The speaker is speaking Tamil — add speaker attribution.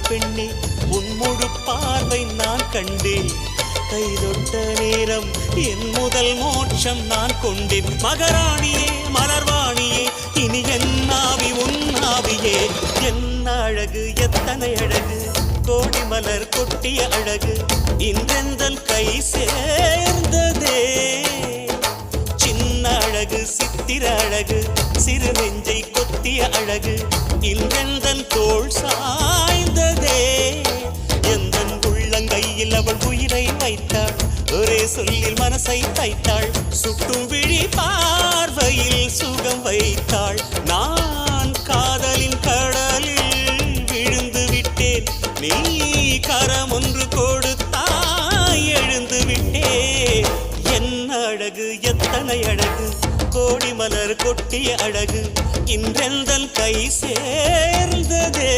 Speaker 1: பெண்ணே உன் முழு பார்வை நான் கண்டேன். கைதொட்ட நேரம் என் முதல் மோட்சம் நான் கொண்டேன். மகராணியே மலர்வாணியே இனி என் ஆவி உன் ஆவியே. என்ன அழகு எத்தனை அழகு கோடி மலர் கொட்டிய அழகு இன்றெந்தன் கை சேர்ந்ததே. சின்ன அழகு சித்திர அழகு சிறு நெஞ்சை கொத்திய அழகு இன்றெந்தன் தோள் சாய்ந்ததே. எந்தன் உள்ளங்கையில் அவள் உயிரை வைத்தாள். ஒரே சொல்லில் மனசை தைத்தாள். சுட்டும் விழி பார்வையில் சுகம் வைத்தாள். நான் காதலின் கடலில் விழுந்து விட்டேன். நீ கரம் ஒன்று கொடுத்தாய் எழுந்து விட்டேன். என்ன அழகு எத்தனை அழகு கோடி மலர் கொட்டிய அழகு இன்றெந்தன் கை சேர்ந்ததே.